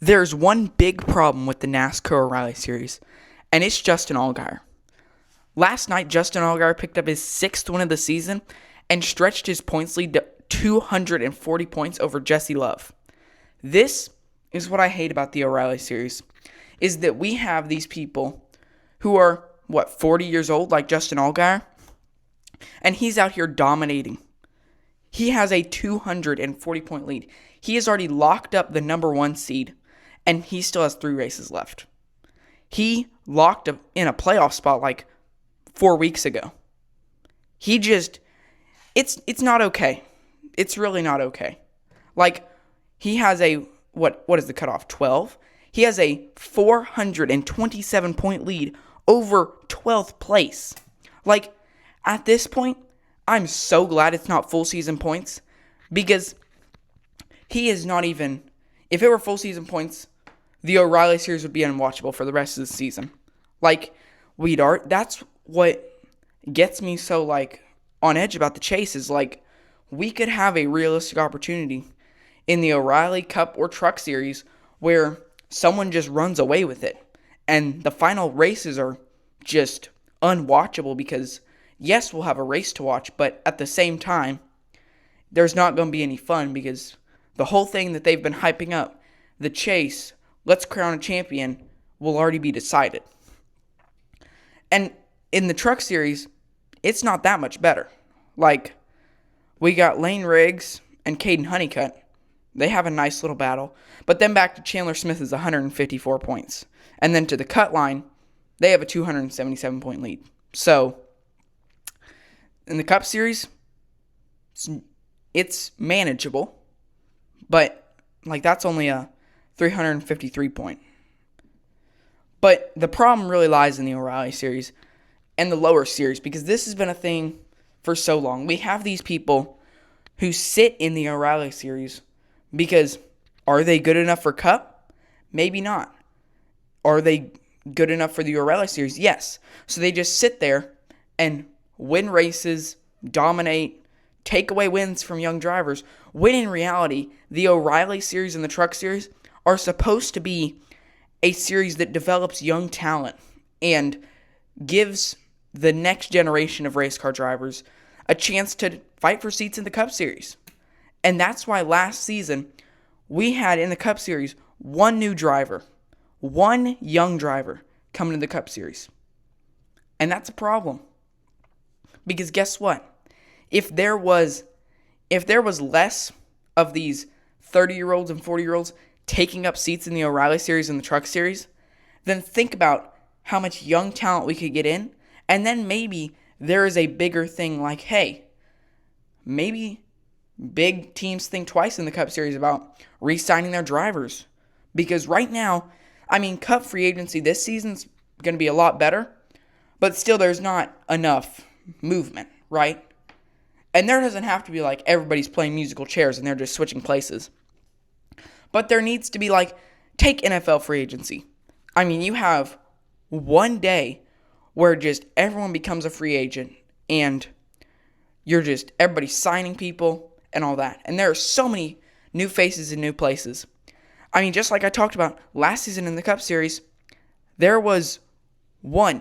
There's one big problem with the NASCAR O'Reilly Series, and it's Justin Allgaier. Last night, Justin Allgaier picked up his 6th win of the season and stretched his points lead to 240 points over Jesse Love. This is what I hate about the O'Reilly Series, is that we have these people who are, 40 years old, like Justin Allgaier, and he's out here dominating. He has a 240-point lead. He has already locked up the number 1 seed, and he still has 3 races left. He locked up in a playoff spot like 4 weeks ago. It's not okay. It's really not okay. Like, he has a, what is the cutoff, 12? He has a 427-point lead over 12th place. Like, at this point, I'm so glad it's not full season points, because he is not even, if it were full season points, the O'Reilly Series would be unwatchable for the rest of the season. Like, that's what gets me so, on edge about the chase, is, we could have a realistic opportunity in the O'Reilly Cup or Truck Series where someone just runs away with it, and the final races are just unwatchable because, yes, we'll have a race to watch, but at the same time, there's not going to be any fun because the whole thing that they've been hyping up, the chase, let's crown a champion, will already be decided. And in the Truck Series, it's not that much better. We got Lane Riggs and Caden Honeycutt. They have a nice little battle. But then back to Chandler Smith is 154 points. And then to the cut line, they have a 277-point lead. So, in the Cup Series, it's manageable. But, that's only a 353-point. But the problem really lies in the O'Reilly Series and the lower series, because this has been a thing for so long. We have these people who sit in the O'Reilly Series because, are they good enough for Cup? Maybe not. Are they good enough for the O'Reilly Series? Yes. So they just sit there and win races, dominate, take away wins from young drivers, when in reality, the O'Reilly Series and the Truck Series are supposed to be a series that develops young talent and gives the next generation of race car drivers a chance to fight for seats in the Cup Series. And that's why last season, we had in the Cup Series one new driver, one young driver coming to the Cup Series. And that's a problem. Because guess what? If there was less of these 30-year-olds and 40-year-olds taking up seats in the O'Reilly Series and the Truck Series, then think about how much young talent we could get in, and then maybe there is a bigger thing like, hey, maybe big teams think twice in the Cup Series about re-signing their drivers. Because right now, Cup free agency this season's going to be a lot better, but still there's not enough movement, right? And there doesn't have to be everybody's playing musical chairs and they're just switching places. But there needs to be take NFL free agency. You have one day where just everyone becomes a free agent and everybody's signing people and all that. And there are so many new faces in new places. Just like I talked about last season in the Cup Series, there was 2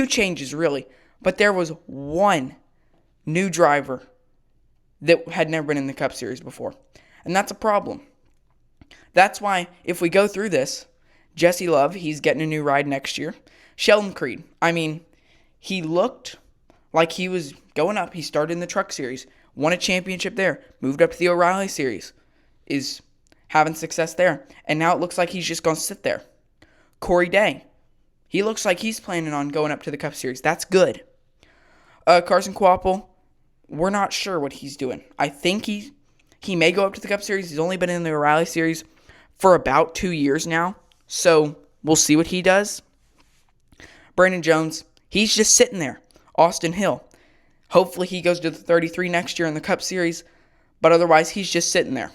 changes really, but there was one new driver that had never been in the Cup Series before. And that's a problem. That's why if we go through this, Jesse Love, he's getting a new ride next year. Sheldon Creed, he looked like he was going up. He started in the Truck Series, won a championship there, moved up to the O'Reilly Series, is having success there. And now it looks like he's just going to sit there. Corey Day, he looks like he's planning on going up to the Cup Series. That's good. Carson Kvapil, we're not sure what he's doing. I think he may go up to the Cup Series. He's only been in the O'Reilly Series for about 2 years now. So we'll see what he does. Brandon Jones, he's just sitting there. Austin Hill, hopefully he goes to the 33 next year in the Cup Series, but otherwise he's just sitting there.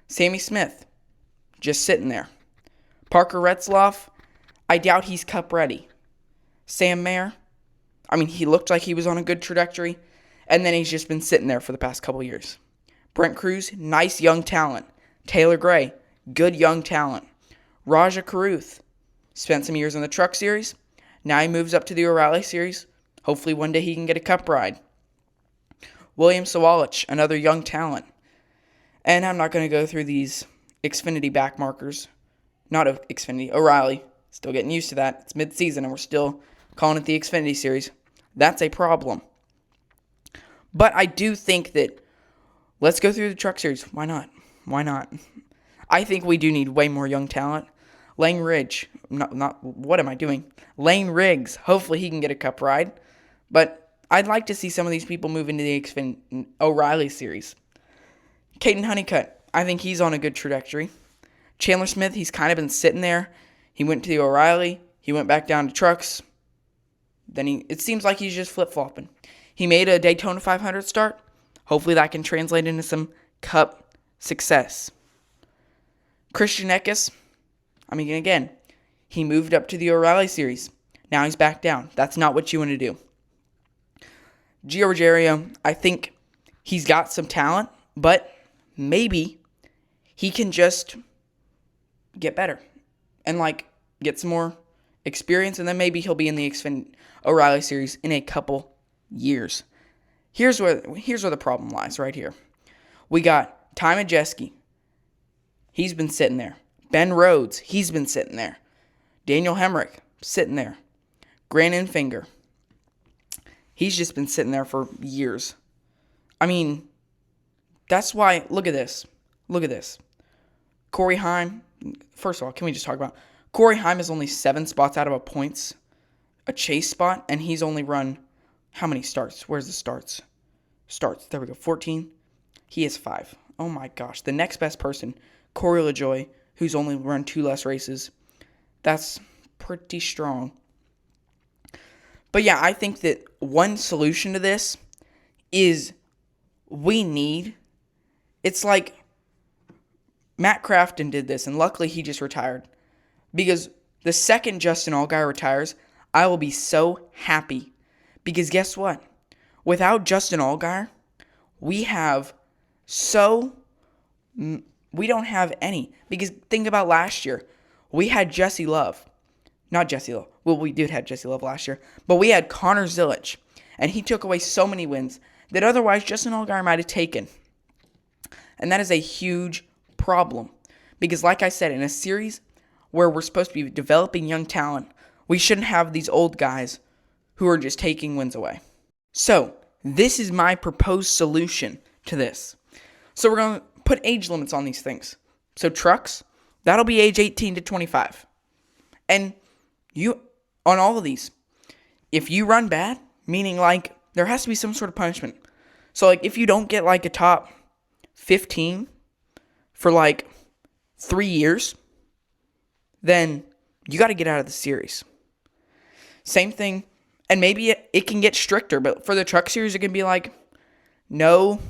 Sammy Smith, just sitting there. Parker Retzloff, I doubt he's Cup ready. Sam Mayer, he looked like he was on a good trajectory, and then he's just been sitting there for the past couple years. Brent Cruz, nice young talent. Taylor Gray, good young talent. Raja Caruth spent some years in the Truck Series. Now he moves up to the O'Reilly Series. Hopefully one day he can get a cup ride. William Sawalich, another young talent. And I'm not going to go through these Xfinity back markers. Not Xfinity, O'Reilly. Still getting used to that. It's mid-season and we're still calling it the Xfinity Series. That's a problem. But I do think that let's go through the Truck Series. Why not? Why not? I think we do need way more young talent. Lane Ridge. What am I doing? Lane Riggs. Hopefully he can get a cup ride. But I'd like to see some of these people move into the O'Reilly Series. Caden Honeycutt. I think he's on a good trajectory. Chandler Smith, he's kind of been sitting there. He went to the O'Reilly. He went back down to Trucks. Then it seems like he's just flip-flopping. He made a Daytona 500 start. Hopefully that can translate into some cup success. Christian Eckes, again, he moved up to the O'Reilly Series. Now he's back down. That's not what you want to do. Gio Rogerio, I think he's got some talent, but maybe he can just get better and get some more experience, and then maybe he'll be in the O'Reilly Series in a couple years. Here's where the problem lies right here. We got Ty Majeski. He's been sitting there. Ben Rhodes, he's been sitting there. Daniel Hemrick, sitting there. Grant Enfinger. He's just been sitting there for years. That's why, look at this. Look at this. Corey Heim, first of all, can we just talk about, Corey Heim is only 7 spots out of a chase spot, and he's only run, how many starts? Where's the starts? There we go, 14. He is 5. Oh my gosh. The next best person, Corey LaJoie, who's only run 2 less races. That's pretty strong. But yeah, I think that one solution to this is it's like Matt Crafton did this, and luckily he just retired. Because the second Justin Allgaier retires, I will be so happy. Because guess what? Without Justin Allgaier, we don't have any. Because think about last year. We had Jesse Love. Not Jesse Love. Well, we did have Jesse Love last year. But we had Connor Zilisch. And he took away so many wins that otherwise Justin Allgaier might have taken. And that is a huge problem. Because like I said, in a series where we're supposed to be developing young talent, we shouldn't have these old guys who are just taking wins away. So, this is my proposed solution to this. So we're going to put age limits on these things. So trucks, that'll be age 18 to 25. And on all of these, if you run bad, meaning there has to be some sort of punishment. So if you don't get a top 15 for 3 years, then you got to get out of the series. Same thing, and maybe it can get stricter, but for the Truck Series, it can be no,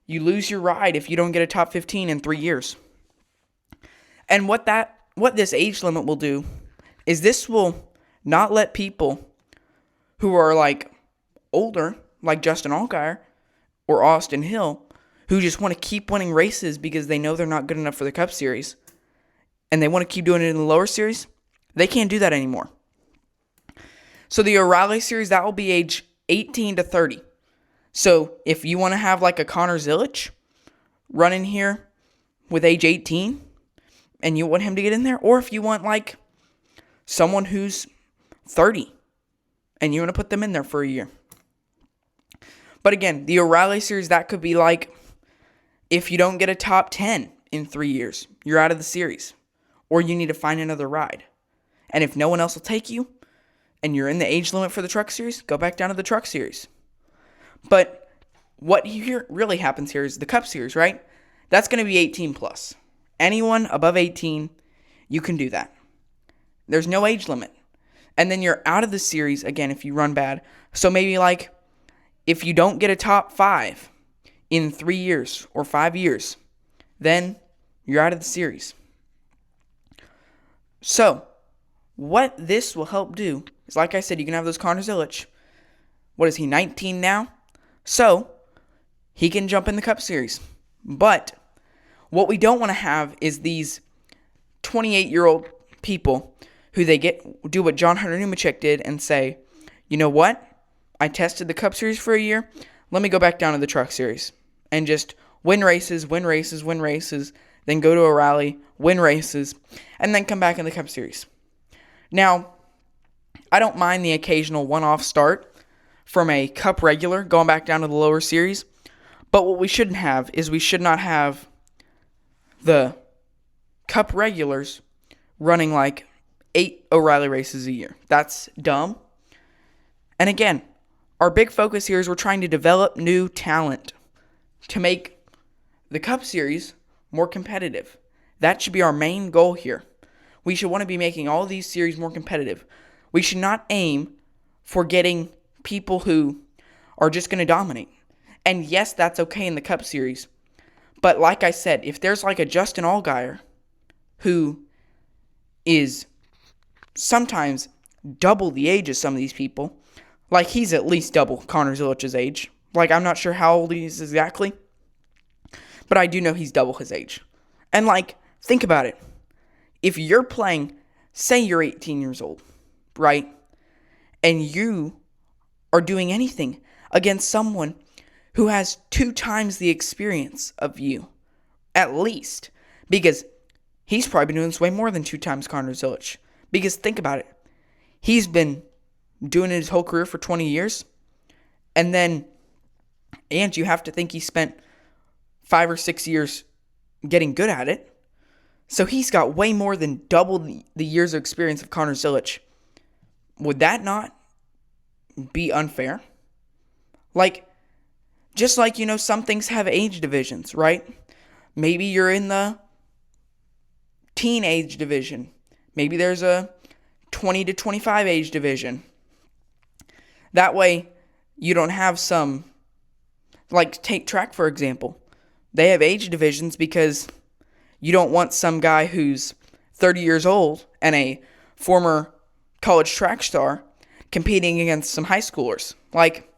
you lose your ride if you don't get a top 15 in 3 years. And what this age limit will do is this will not let people who are older, like Justin Allgaier or Austin Hill, who just want to keep winning races because they know they're not good enough for the Cup Series, and they want to keep doing it in the lower series, they can't do that anymore. So the O'Reilly Series, that will be age 18 to 30. So if you want to have a Connor Zilisch run in here with age 18 and you want him to get in there, or if you want someone who's 30 and you want to put them in there for a year. But again, the O'Reilly Series, that could be if you don't get a top 10 in 3 years, you're out of the series, or you need to find another ride. And if no one else will take you, and you're in the age limit for the Truck Series, go back down to the Truck Series. But what really happens here is the Cup Series, right? That's going to be 18 plus. Anyone above 18, you can do that. There's no age limit. And then you're out of the series, again, if you run bad. So maybe if you don't get a top 5 in 3 years or 5 years, then you're out of the series. So, what this will help do is, like I said, you can have those Connor Zilisch. What is he, 19 now? So, he can jump in the Cup Series. But What we don't want to have is these 28-year-old people who do what John Hunter Nemechek did and say, you know what? I tested the Cup Series for a year. Let me go back down to the Truck Series and just win races, then go to a rally, win races, and then come back in the Cup Series. Now, I don't mind the occasional one-off start from a Cup regular going back down to the lower series, but what we shouldn't have is we should not have the Cup regulars running like 8 O'Reilly races a year. That's dumb. And again, our big focus here is we're trying to develop new talent to make the Cup Series more competitive. That should be our main goal here. We should want to be making all of these series more competitive. We should not aim for getting people who are just going to dominate. And yes, that's okay in the Cup Series. But like I said, if there's like a Justin Allgaier who is sometimes double the age of some of these people, like he's at least double Connor Zilich's age. Like I'm not sure how old he is exactly, but I do know he's double his age. And like, think about it. If you're playing, say you're 18 years old, right? And you are doing anything against someone who has 2 times the experience of you, at least. Because he's probably been doing this way more than 2 times Connor Zilich. Because think about it. He's been doing it his whole career for 20 years. And you have to think he spent 5 or 6 years getting good at it. So he's got way more than double the years of experience of Connor Zilich. Would that not be unfair? Like, just like, some things have age divisions, right? Maybe you're in the teenage division. Maybe there's a 20 to 25 age division. That way, you don't have some, like take track, for example. They have age divisions because you don't want some guy who's 30 years old and a former college track star competing against some high schoolers. Like,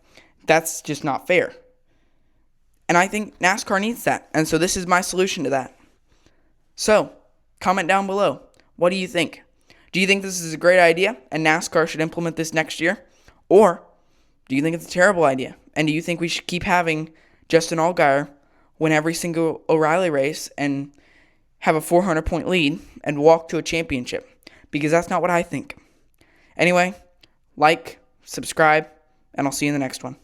that's just not fair. And I think NASCAR needs that. And so this is my solution to that. So, comment down below. What do you think? Do you think this is a great idea and NASCAR should implement this next year? Or do you think it's a terrible idea? And do you think we should keep having Justin Allgaier win every single O'Reilly race and have a 400-point lead and walk to a championship? Because that's not what I think. Anyway, like, subscribe, and I'll see you in the next one.